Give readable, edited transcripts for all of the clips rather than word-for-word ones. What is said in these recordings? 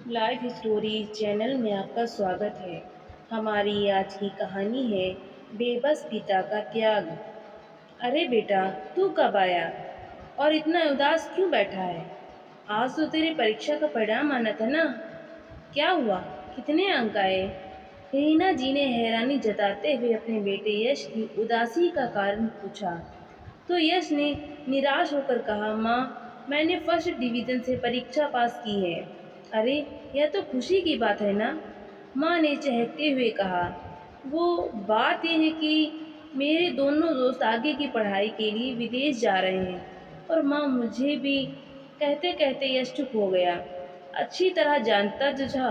Life story channel में आपका स्वागत है। हमारी आज की कहानी है बेबस पिता का त्याग। अरे बेटा, तू कब आया और इतना उदास क्यों बैठा है? आज तो तेरी परीक्षा का परिणाम आना था ना। क्या हुआ? कितने अंक आए? रीना जी ने हैरानी जताते हुए अपने बेटे यश की उदासी का कारण पूछा। तो यश ने निराश होकर कहा, माँ, मैंने फर्स्ट डिवीजन से परीक्षा पास की है। अरे, यह तो खुशी की बात है ना? माँ ने चहकते हुए कहा। वो बात यह है कि मेरे दोनों दोस्त आगे की पढ़ाई के लिए विदेश जा रहे हैं और माँ मुझे भी। कहते कहते यश चुप हो गया। अच्छी तरह जानता जो था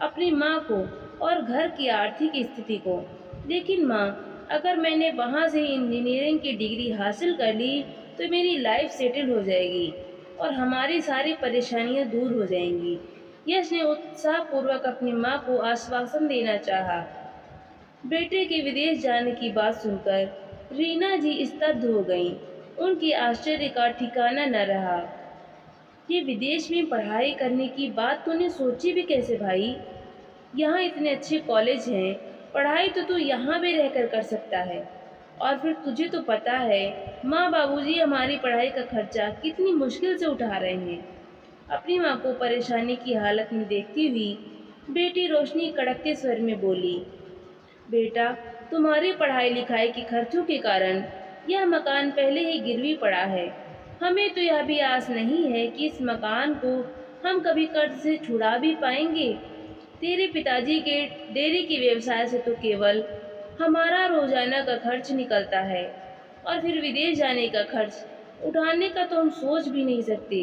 अपनी माँ को और घर की आर्थिक स्थिति को। लेकिन माँ, अगर मैंने वहाँ से इंजीनियरिंग की डिग्री हासिल कर ली तो मेरी लाइफ सेटल हो जाएगी और हमारी सारी परेशानियाँ दूर हो जाएंगी। यश ने उत्साहपूर्वक अपनी माँ को आश्वासन देना चाहा। बेटे के विदेश जाने की बात सुनकर रीना जी स्तब्ध हो गईं। उनके आश्चर्य का ठिकाना न रहा। ये विदेश में पढ़ाई करने की बात तूने सोची भी कैसे भाई? यहाँ इतने अच्छे कॉलेज हैं, पढ़ाई तो तू यहाँ भी रहकर कर सकता है। और फिर तुझे तो पता है माँ बाबूजी हमारी पढ़ाई का खर्चा कितनी मुश्किल से उठा रहे हैं। अपनी माँ को परेशानी की हालत में देखती हुई बेटी रोशनी कड़कते स्वर में बोली, बेटा, तुम्हारी पढ़ाई लिखाई के खर्चों के कारण यह मकान पहले ही गिरवी पड़ा है। हमें तो यह भी आस नहीं है कि इस मकान को हम कभी कर्ज से छुड़ा भी पाएंगे। तेरे पिताजी के डेयरी के व्यवसाय से तो केवल हमारा रोजाना का खर्च निकलता है और फिर विदेश जाने का खर्च उठाने का तो हम सोच भी नहीं सकते।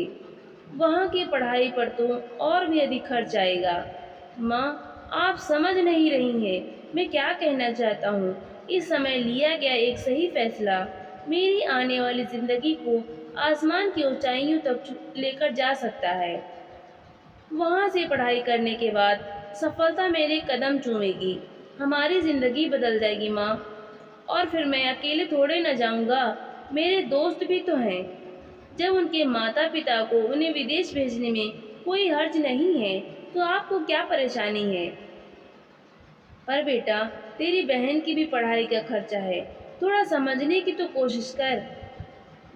वहाँ की पढ़ाई पर तो और भी अधिक खर्च आएगा। माँ, आप समझ नहीं रही हैं मैं क्या कहना चाहता हूँ। इस समय लिया गया एक सही फैसला मेरी आने वाली जिंदगी को आसमान की ऊंचाइयों तक लेकर जा सकता है। वहाँ से पढ़ाई करने के बाद सफलता मेरे कदम चूमेगी। हमारी जिंदगी बदल जाएगी माँ। और फिर मैं अकेले थोड़े न जाऊँगा, मेरे दोस्त भी तो हैं। जब उनके माता पिता को उन्हें विदेश भेजने में कोई हर्ज नहीं है तो आपको क्या परेशानी है? पर बेटा, तेरी बहन की भी पढ़ाई का खर्चा है, थोड़ा समझने की तो कोशिश कर।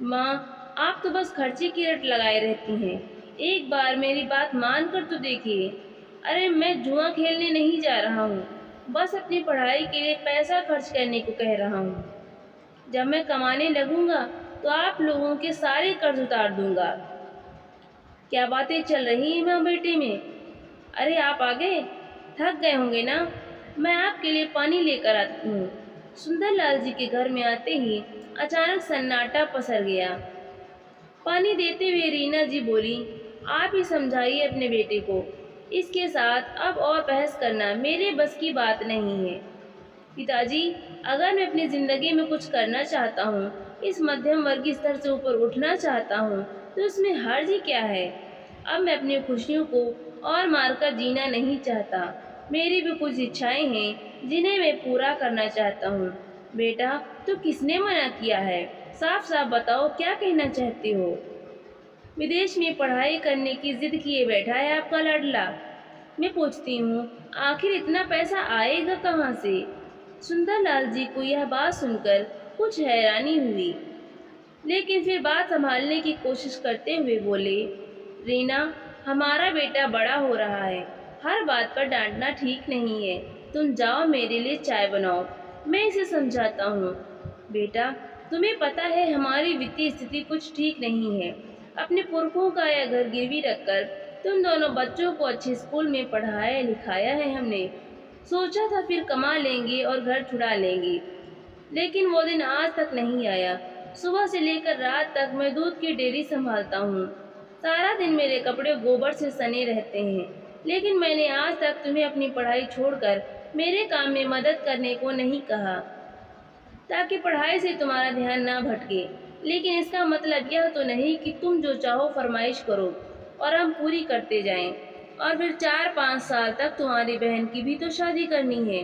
माँ, आप तो बस खर्चे की रट लगाए रहती हैं। एक बार मेरी बात मान कर तो देखिए। अरे, मैं जुआ खेलने नहीं जा रहा हूँ, बस अपनी पढ़ाई के लिए पैसा खर्च करने को कह रहा हूँ। जब मैं कमाने लगूंगा तो आप लोगों के सारे कर्ज उतार दूंगा। क्या बातें चल रही हैं माँ बेटे में? अरे, आप आ गए? थक गए होंगे ना? मैं आपके लिए पानी लेकर आती हूँ। सुंदरलाल जी के घर में आते ही अचानक सन्नाटा पसर गया। पानी देते हुए रीना जी बोली, आप ही समझाइए अपने बेटे को। इसके साथ अब और बहस करना मेरे बस की बात नहीं है। पिताजी, अगर मैं अपनी जिंदगी में कुछ करना चाहता हूँ, इस मध्यम वर्गीय स्तर से ऊपर उठना चाहता हूँ, तो इसमें हर्ज ही क्या है? अब मैं अपनी खुशियों को और मारकर जीना नहीं चाहता। मेरी भी कुछ इच्छाएं हैं जिन्हें मैं पूरा करना चाहता हूँ। बेटा, तो किसने मना किया है? साफ साफ बताओ, क्या कहना चाहते हो? विदेश में पढ़ाई करने की जिद किए बैठा है आपका लाडला। मैं पूछती हूँ, आखिर इतना पैसा आएगा कहाँ से? सुंदरलाल जी को यह बात सुनकर कुछ हैरानी हुई, लेकिन फिर बात संभालने की कोशिश करते हुए बोले, रीना, हमारा बेटा बड़ा हो रहा है, हर बात पर डांटना ठीक नहीं है। तुम जाओ, मेरे लिए चाय बनाओ, मैं इसे समझाता हूँ। बेटा, तुम्हें पता है हमारी वित्तीय स्थिति कुछ ठीक नहीं है। अपने पुरखों का यह घर गिरवी रखकर तुम दोनों बच्चों को अच्छे स्कूल में पढ़ाया लिखाया है हमने। सोचा था फिर कमा लेंगे और घर छुड़ा लेंगे, लेकिन वो दिन आज तक नहीं आया। सुबह से लेकर रात तक मैं दूध की डेयरी संभालता हूँ। सारा दिन मेरे कपड़े गोबर से सने रहते हैं, लेकिन मैंने आज तक तुम्हें अपनी पढ़ाई छोड़कर मेरे काम में मदद करने को नहीं कहा, ताकि पढ़ाई से तुम्हारा ध्यान ना भटके। लेकिन इसका मतलब यह तो नहीं कि तुम जो चाहो फरमाइश करो और हम पूरी करते जाएं। और फिर 4-5 साल तक तुम्हारी बहन की भी तो शादी करनी है।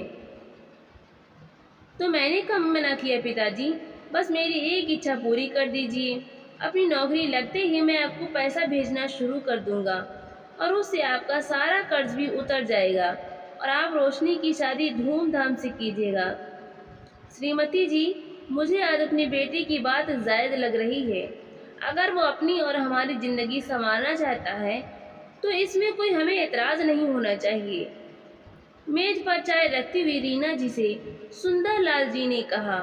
तो मैंने कब मना किया पिताजी? बस मेरी एक इच्छा पूरी कर दीजिए। अपनी नौकरी लगते ही मैं आपको पैसा भेजना शुरू कर दूंगा। और उससे आपका सारा कर्ज भी उतर जाएगा और आप रोशनी की शादी धूमधाम से कीजिएगा। श्रीमती जी, मुझे आज अपनी बेटी की बात जायज़ लग रही है। अगर वो अपनी और हमारी ज़िंदगी संवारना चाहता है तो इसमें कोई हमें एतराज़ नहीं होना चाहिए। मेज पर चाय रखती हुई रीना जी से सुंदरलाल जी ने कहा,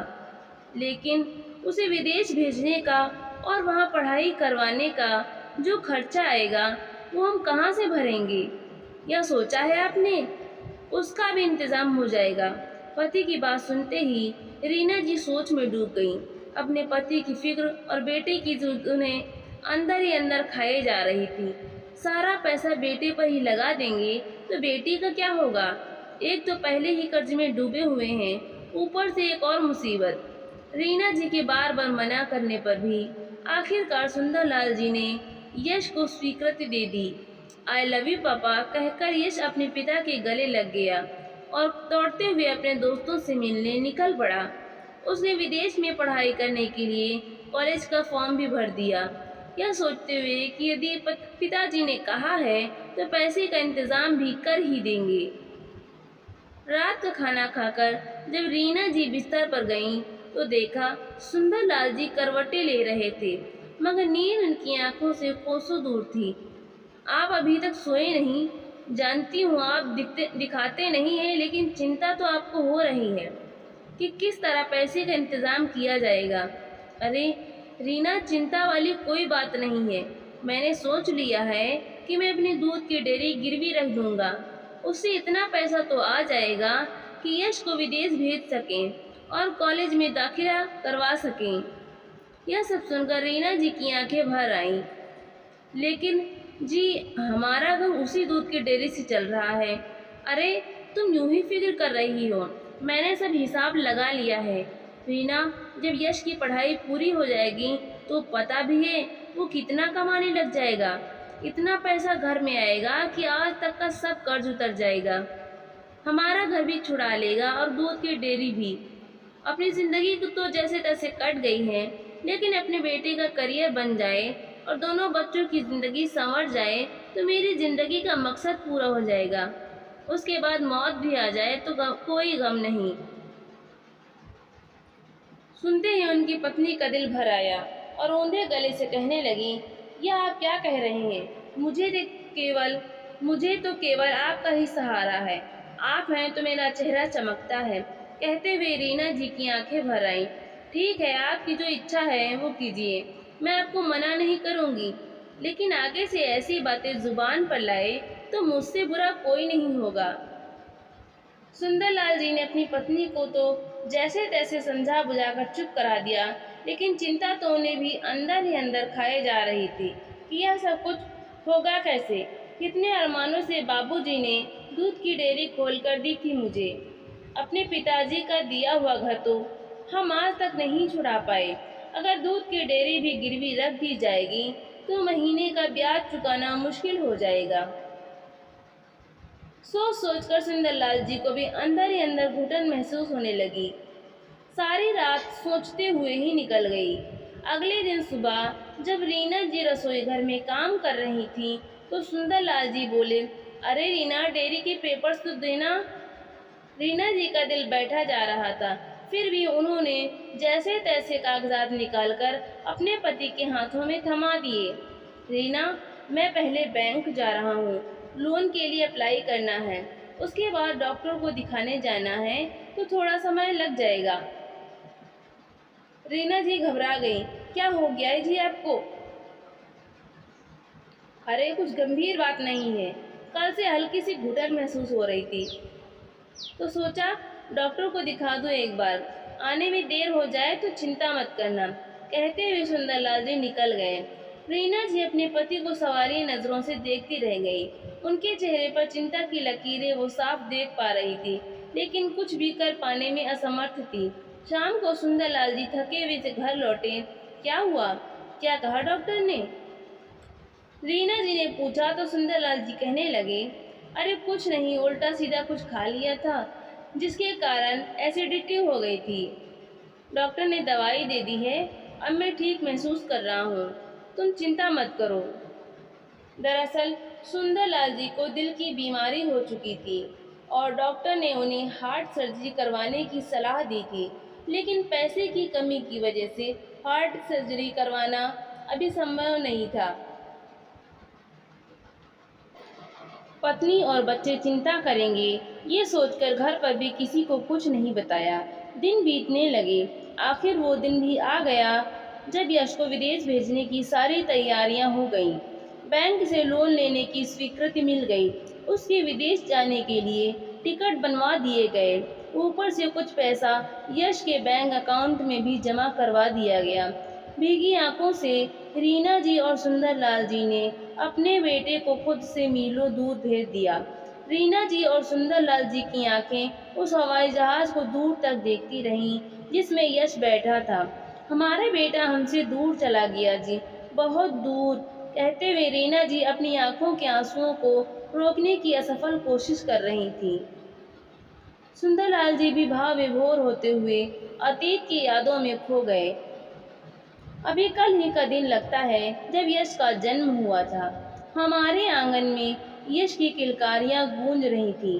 लेकिन उसे विदेश भेजने का और वहाँ पढ़ाई करवाने का जो खर्चा आएगा वो हम कहाँ से भरेंगे? यह सोचा है आपने? उसका भी इंतजाम हो जाएगा। पति की बात सुनते ही रीना जी सोच में डूब गईं। अपने पति की फिक्र और बेटे की जो उन्हें अंदर ही अंदर खाए जा रही थी। सारा पैसा बेटे पर ही लगा देंगे तो बेटी का क्या होगा? एक तो पहले ही कर्ज में डूबे हुए हैं, ऊपर से एक और मुसीबत। रीना जी के बार बार मना करने पर भी आखिरकार सुंदरलाल जी ने यश को स्वीकृति दे दी। आई लव यू पापा कहकर यश अपने पिता के गले लग गया और दौड़ते हुए अपने दोस्तों से मिलने निकल पड़ा। उसने विदेश में पढ़ाई करने के लिए कॉलेज का फॉर्म भी भर दिया, यह सोचते हुए कि यदि पिताजी ने कहा है तो पैसे का इंतजाम भी कर ही देंगे। रात का खाना खाकर जब रीना जी बिस्तर पर गईं तो देखा सुंदरलाल जी करवटें ले रहे थे, मगर नींद उनकी आंखों से कोसों दूर थी। आप अभी तक सोए नहीं, जानती हूँ आप दिखाते नहीं हैं, लेकिन चिंता तो आपको हो रही है कि किस तरह पैसे का इंतजाम किया जाएगा। अरे रीना, चिंता वाली कोई बात नहीं है। मैंने सोच लिया है कि मैं अपनी दूध की डेयरी गिरवी रख दूंगा। उससे इतना पैसा तो आ जाएगा कि यश को विदेश भेज सकें और कॉलेज में दाखिला करवा सकें। यह सब सुनकर रीना जी की आंखें भर आईं। लेकिन जी, हमारा घर उसी दूध की डेयरी से चल रहा है। अरे तुम यूं ही फिक्र कर रही हो, मैंने सब हिसाब लगा लिया है। रीना, जब यश की पढ़ाई पूरी हो जाएगी तो पता भी है वो कितना कमाने लग जाएगा। इतना पैसा घर में आएगा कि आज तक का सब कर्ज उतर जाएगा। हमारा घर भी छुड़ा लेगा और दूध की डेयरी भी। अपनी जिंदगी तो जैसे तैसे कट गई है, लेकिन अपने बेटे का करियर बन जाए और दोनों बच्चों की जिंदगी संवर जाए तो मेरी जिंदगी का मकसद पूरा हो जाएगा। उसके बाद मौत भी आ जाए तो कोई गम नहीं। सुनते ही उनकी पत्नी का दिल भर आया और औंधे गले से कहने लगी, यह आप क्या कह रहे हैं? मुझे तो केवल आपका ही सहारा है। आप हैं तो मेरा चेहरा चमकता है। कहते हुए रीना जी की आंखें भर आईं। ठीक है, आपकी जो इच्छा है वो कीजिए, मैं आपको मना नहीं करूंगी, लेकिन आगे से ऐसी बातें जुबान पर लाए तो मुझसे बुरा कोई नहीं होगा। सुंदरलाल जी ने अपनी पत्नी को तो जैसे तैसे समझा बुझाकर चुप करा दिया, लेकिन चिंता तो उन्हें भी अंदर ही अंदर खाए जा रही थी कि यह सब कुछ होगा कैसे। कितने अरमानों से बाबूजी ने दूध की डेयरी खोल कर दी थी मुझे। अपने पिताजी का दिया हुआ घर तो हम आज तक नहीं छुड़ा पाए। अगर दूध की डेयरी भी गिरवी रख दी जाएगी तो महीने का ब्याज चुकाना मुश्किल हो जाएगा। सोच सोचकर सुंदरलाल जी को भी अंदर ही अंदर घुटन महसूस होने लगी। सारी रात सोचते हुए ही निकल गई। अगले दिन सुबह जब रीना जी रसोई घर में काम कर रही थी तो सुंदरलाल जी बोले, अरे रीना, डेयरी के पेपर्स तो देना। रीना जी का दिल बैठा जा रहा था, फिर भी उन्होंने जैसे तैसे कागजात निकालकर अपने पति के हाथों में थमा दिए। रीना, मैं पहले बैंक जा रहा हूँ, लोन के लिए अप्लाई करना है, उसके बाद डॉक्टर को दिखाने जाना है, तो थोड़ा समय लग जाएगा। रीना जी घबरा गई। क्या हो गया है जी आपको? अरे कुछ गंभीर बात नहीं है, कल से हल्की सी घुटन महसूस हो रही थी तो सोचा डॉक्टर को दिखा दूं एक बार, आने में देर हो जाए तो चिंता मत करना। कहते हुए सुंदरलाल जी निकल गए। रीना जी अपने पति को सवारी नजरों से देखती रह गई। उनके चेहरे पर चिंता की लकीरें वो साफ देख पा रही थी, लेकिन कुछ भी कर पाने में असमर्थ थी। शाम को सुंदरलाल जी थके हुए से घर लौटे। क्या हुआ? क्या कहा डॉक्टर ने? रीना जी ने पूछा तो सुंदरलाल जी कहने लगे, अरे कुछ नहीं, उल्टा सीधा कुछ खा लिया था जिसके कारण एसिडिटी हो गई थी। डॉक्टर ने दवाई दे दी है, अब मैं ठीक महसूस कर रहा हूँ, तुम चिंता मत करो। दरअसल सुंदरलाल जी को दिल की बीमारी हो चुकी थी और डॉक्टर ने उन्हें हार्ट सर्जरी करवाने की सलाह दी थी, लेकिन पैसे की कमी की वजह से हार्ट सर्जरी करवाना अभी संभव नहीं था। पत्नी और बच्चे चिंता करेंगे, ये सोचकर घर पर भी किसी को कुछ नहीं बताया। दिन बीतने लगे। आखिर वो दिन भी आ गया जब यश को विदेश भेजने की सारी तैयारियां हो गईं। बैंक से लोन लेने की स्वीकृति मिल गई। उसके विदेश जाने के लिए टिकट बनवा दिए गए। ऊपर से कुछ पैसा यश के बैंक अकाउंट में भी जमा करवा दिया गया। भीगी आंखों से रीना जी और सुंदरलाल जी ने अपने बेटे को खुद से मीलों दूर भेज दिया। रीना जी और सुंदरलाल जी की आंखें उस हवाई जहाज को दूर तक देखती रहीं जिसमें यश बैठा था। हमारा बेटा हमसे दूर चला गया जी, बहुत दूर, कहते हुए रीना जी अपनी आंखों के आंसुओं को रोकने की असफल कोशिश कर रही थी। सुंदरलाल जी भी भाव विभोर होते हुए अतीत की यादों में खो गए। अभी कल ही का दिन लगता है जब यश का जन्म हुआ था। हमारे आंगन में यश की किलकारियां गूंज रही थी।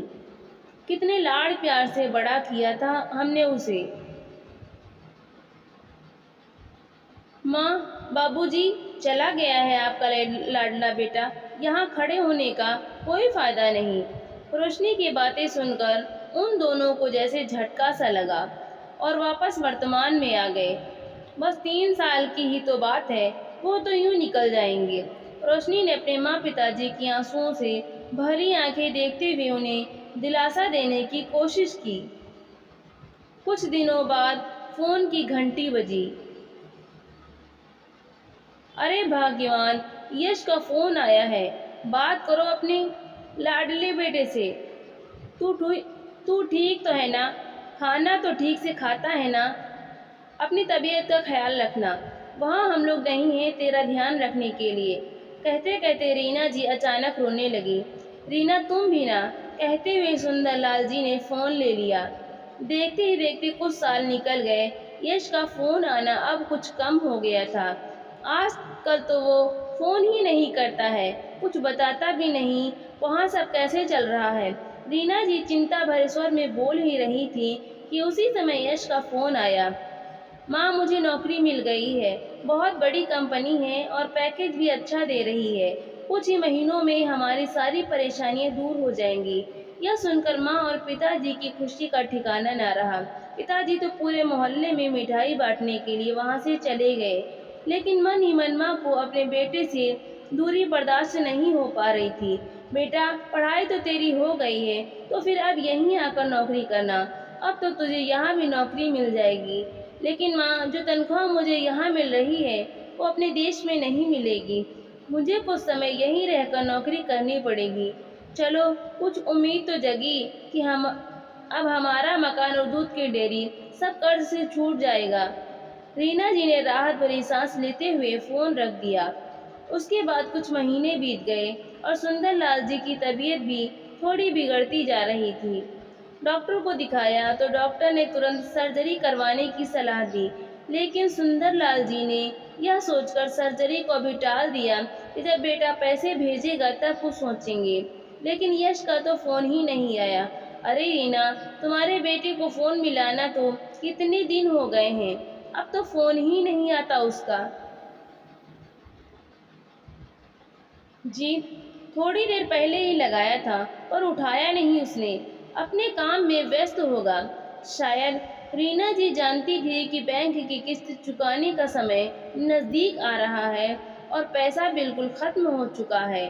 कितने लाड़ प्यार से बड़ा किया था हमने उसे। माँ, बाबूजी, चला गया है आपका लाडला बेटा। यहाँ खड़े होने का कोई फायदा नहीं। रोशनी की बातें सुनकर उन दोनों को जैसे झटका सा लगा और वापस वर्तमान में आ गए। बस 3 साल की ही तो बात है, वो तो यूं निकल जाएंगे। रोशनी ने अपने माँ पिताजी की आंसुओं से भरी आंखें देखते हुए उन्हें दिलासा देने की कोशिश की। कुछ दिनों बाद फोन की घंटी बजी। अरे भाग्यवान, यश का फोन आया है। बात करो अपने लाडले बेटे से। तू तू ठीक तो है ना? खाना तो ठीक से खाता है ना? अपनी तबीयत का ख्याल रखना। वहाँ हम लोग नहीं हैं तेरा ध्यान रखने के लिए। कहते कहते रीना जी अचानक रोने लगी। रीना, तुम भी ना, कहते हुए सुंदरलाल जी ने फोन ले लिया। देखते ही देखते कुछ साल निकल गए। यश का फोन आना अब कुछ कम हो गया था। आजकल तो वो फोन ही नहीं करता है, कुछ बताता भी नहीं वहाँ सब कैसे चल रहा है। रीना जी चिंता भरे स्वर में बोल ही रही थी कि उसी समय यश का फोन आया। माँ, मुझे नौकरी मिल गई है, बहुत बड़ी कंपनी है और पैकेज भी अच्छा दे रही है। कुछ ही महीनों में हमारी सारी परेशानियाँ दूर हो जाएंगी। यह सुनकर माँ और पिताजी की खुशी का ठिकाना न रहा। पिताजी तो पूरे मोहल्ले में मिठाई बांटने के लिए वहाँ से चले गए, लेकिन मन ही मन माँ को अपने बेटे से दूरी बर्दाश्त नहीं हो पा रही थी। बेटा, पढ़ाई तो तेरी हो गई है, तो फिर अब यहीं आकर नौकरी करना। अब तो तुझे यहाँ भी नौकरी मिल जाएगी, लेकिन माँ, जो तनख्वाह मुझे यहाँ मिल रही है वो अपने देश में नहीं मिलेगी। मुझे कुछ समय यहीं रहकर नौकरी करनी पड़ेगी। चलो, कुछ उम्मीद तो जगी कि अब हमारा मकान और दूध की डेयरी सब कर्ज से छूट जाएगा। रीना जी ने राहत भरी सांस लेते हुए फोन रख दिया। उसके बाद कुछ महीने बीत गए और सुंदरलाल जी की तबीयत भी थोड़ी बिगड़ती जा रही थी। डॉक्टर को दिखाया तो डॉक्टर ने तुरंत सर्जरी करवाने की सलाह दी, लेकिन सुंदरलाल जी ने यह सोचकर सर्जरी को भी टाल दिया कि जब बेटा पैसे भेजेगा तब कुछ सोचेंगे। लेकिन यश का तो फोन ही नहीं आया। अरे रीना, तुम्हारे बेटे को फोन मिलाना तो कितने दिन हो गए हैं, अब तो फोन ही नहीं आता उसका। जी, थोड़ी देर पहले ही लगाया था पर उठाया नहीं उसने, अपने काम में व्यस्त होगा शायद। रीना जी जानती थी कि बैंक की किस्त चुकाने का समय नज़दीक आ रहा है और पैसा बिल्कुल खत्म हो चुका है,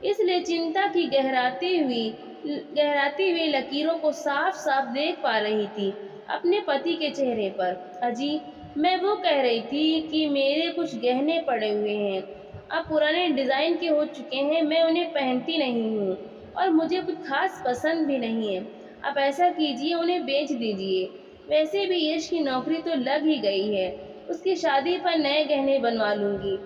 इसलिए चिंता की गहराती हुई लकीरों को साफ साफ देख पा रही थी अपने पति के चेहरे पर। अजी, मैं वो कह रही थी कि मेरे कुछ गहने पड़े हुए हैं, अब पुराने डिज़ाइन के हो चुके हैं, मैं उन्हें पहनती नहीं हूँ और मुझे कुछ खास पसंद भी नहीं है। आप ऐसा कीजिए, उन्हें बेच दीजिए। वैसे भी यश की नौकरी तो लग ही गई है, उसकी शादी पर नए गहने बनवा लूँगी।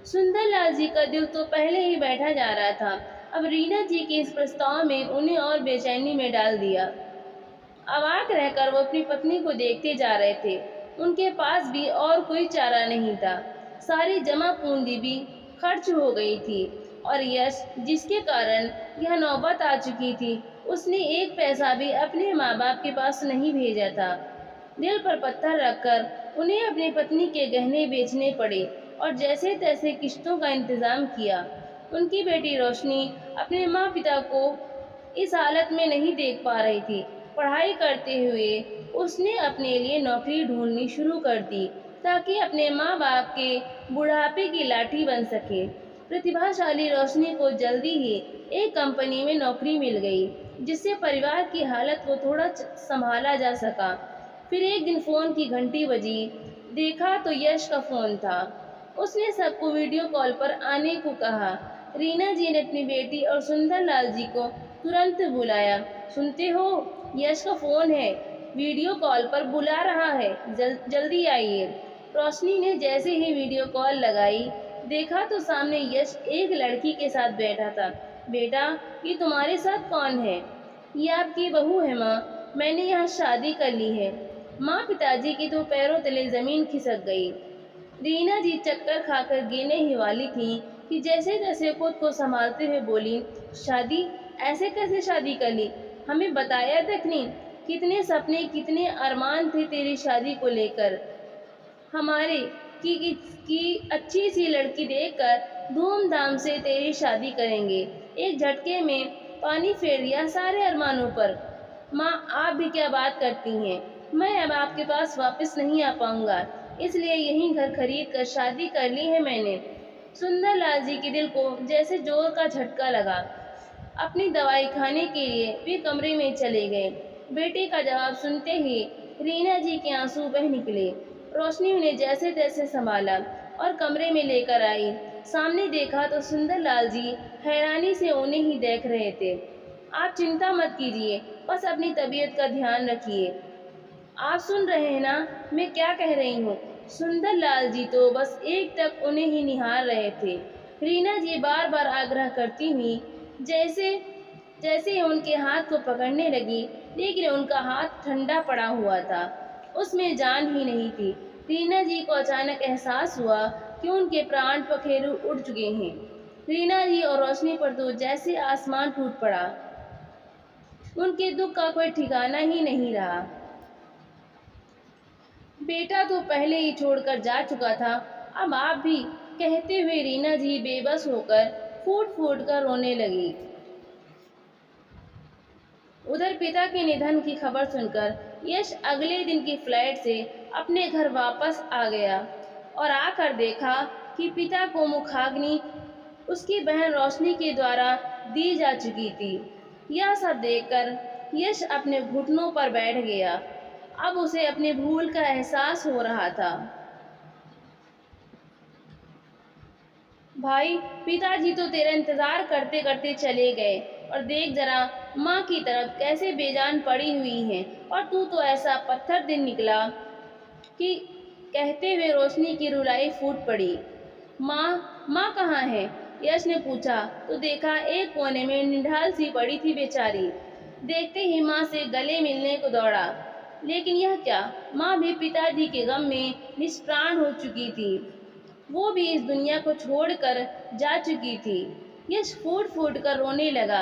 सुंदरलाल जी का दिल तो पहले ही बैठा जा रहा था, अब रीना जी के इस प्रस्ताव में उन्हें और बेचैनी में डाल दिया। अवाक रहकर वो अपनी पत्नी को देखते जा रहे थे। उनके पास भी और कोई चारा नहीं था, सारी जमा पूंजी भी खर्च हो गई थी। और यश, जिसके कारण यह नौबत आ चुकी थी, उसने एक पैसा भी अपने माँ बाप के पास नहीं भेजा था। दिल पर पत्थर रखकर उन्हें अपनी पत्नी के गहने बेचने पड़े और जैसे तैसे किश्तों का इंतजाम किया। उनकी बेटी रोशनी अपने माँ पिता को इस हालत में नहीं देख पा रही थी। पढ़ाई करते हुए उसने अपने लिए नौकरी ढूंढनी शुरू कर दी ताकि अपने माँ बाप के बुढ़ापे की लाठी बन सके। प्रतिभाशाली रोशनी को जल्दी ही एक कंपनी में नौकरी मिल गई, जिससे परिवार की हालत को थोड़ा संभाला जा सका। फिर एक दिन फोन की घंटी बजी। देखा तो यश का फोन था। उसने सबको वीडियो कॉल पर आने को कहा। रीना जी ने अपनी बेटी और सुंदरलाल जी को तुरंत बुलाया। सुनते हो, यश का फोन है, वीडियो कॉल पर बुला रहा है, जल्दी आइए। रोशनी ने जैसे ही वीडियो कॉल लगाई, देखा तो सामने यश एक लड़की के साथ बैठा था। बेटा, ये तुम्हारे साथ कौन है? ये आपकी बहू है माँ, मैंने यहाँ शादी कर ली है। माँ पिताजी की तो पैरों तले जमीन खिसक गई। रीना जी चक्कर खाकर गिरने ही वाली थी कि जैसे तैसे खुद को संभालते हुए बोली, शादी? ऐसे कैसे शादी कर ली? हमें बताया तक नहीं। कितने सपने, कितने अरमान थे तेरी शादी को लेकर। हमारे कि अच्छी सी लड़की देखकर धूमधाम से तेरी शादी करेंगे। एक झटके में पानी फेर दिया सारे अरमानों पर। माँ, आप भी क्या बात करती हैं? मैं अब आपके पास वापस नहीं आ पाऊंगा, इसलिए यहीं घर खरीद कर शादी कर ली है मैंने। सुंदरलाल जी के दिल को जैसे जोर का झटका लगा। अपनी दवाई खाने के लिए वे कमरे में चले गए। बेटे का जवाब सुनते ही रीना जी के आंसू बह निकले। रोशनी उन्हें जैसे तैसे संभाला और कमरे में लेकर आई। सामने देखा तो सुंदरलाल जी हैरानी से उन्हें ही देख रहे थे। आप चिंता मत कीजिए, बस अपनी तबीयत का ध्यान रखिए। आप सुन रहे हैं ना मैं क्या कह रही हूँ? सुंदरलाल जी तो बस एक टक उन्हें ही निहार रहे थे। रीना जी बार बार आग्रह करती हुई जैसे जैसे उनके हाथ को पकड़ने लगी, लेकिन उनका हाथ ठंडा पड़ा हुआ था, उसमें जान ही नहीं थी। रीना जी को अचानक एहसास हुआ कि उनके प्राण पखेरु उड़ चुके हैं। रीना जी और रोशनी पर तो जैसे आसमान टूट पड़ा। उनके दुख का कोई ठिकाना ही नहीं रहा। बेटा तो पहले ही छोड़कर जा चुका था, अब आप भी, कहते हुए रीना जी बेबस होकर फूट फूट कर रोने लगी। उधर पिता के निधन की खबर सुनकर यश अगले दिन की फ्लाइट से अपने घर वापस आ गया और आकर देखा कि पिता को मुखाग्नि उसकी बहन रोशनी के द्वारा दी जा चुकी थी। यह सब देखकर यश अपने घुटनों पर बैठ गया। अब उसे अपने भूल का एहसास हो रहा था। भाई, पिताजी तो तेरा इंतजार करते करते चले गए और देख जरा माँ की तरफ कैसे बेजान पड़ी हुई है, और तू तो ऐसा पत्थर दिन निकला कि कहते हुए रोशनी की रुलाई फूट पड़ी। माँ कहाँ है? यश ने पूछा तो देखा एक कोने में निढाल सी पड़ी थी बेचारी। देखते ही माँ से गले मिलने को दौड़ा, लेकिन यह क्या, माँ भी पिताजी के गम में निष्प्राण हो चुकी थी। वो भी इस दुनिया को छोड़कर जा चुकी थी। यश फूट फूट कर रोने लगा।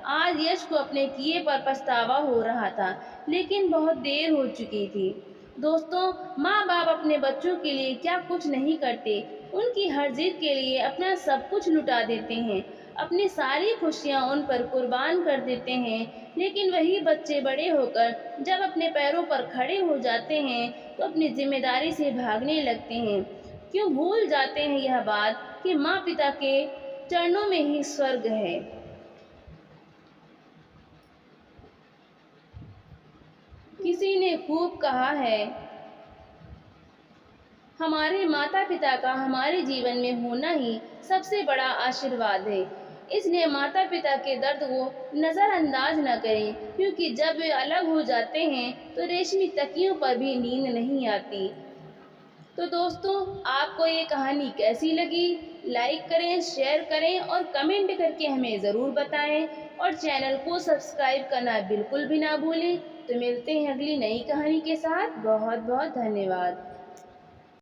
आज यश को अपने किए पर पछतावा हो रहा था, लेकिन बहुत देर हो चुकी थी। दोस्तों, माँ बाप अपने बच्चों के लिए क्या कुछ नहीं करते, उनकी हर जिद के लिए अपना सब कुछ लुटा देते हैं, अपनी सारी खुशियाँ उन पर कुर्बान कर देते हैं। लेकिन वही बच्चे बड़े होकर जब अपने पैरों पर खड़े हो जाते हैं तो अपनी जिम्मेदारी से भागने लगते हैं। क्यों भूल जाते हैं यह बात कि माँ पिता के चरणों में ही स्वर्ग है। किसी ने खूब कहा है, हमारे माता पिता का हमारे जीवन में होना ही सबसे बड़ा आशीर्वाद है। इसलिए माता पिता के दर्द को नज़रअंदाज न करें, क्योंकि जब वे अलग हो जाते हैं तो रेशमी तकियों पर भी नींद नहीं आती। तो दोस्तों, आपको ये कहानी कैसी लगी? लाइक करें, शेयर करें और कमेंट करके हमें ज़रूर बताएं, और चैनल को सब्सक्राइब करना बिल्कुल भी ना भूलें। तो मिलते हैं अगली नई कहानी के साथ। बहुत बहुत धन्यवाद।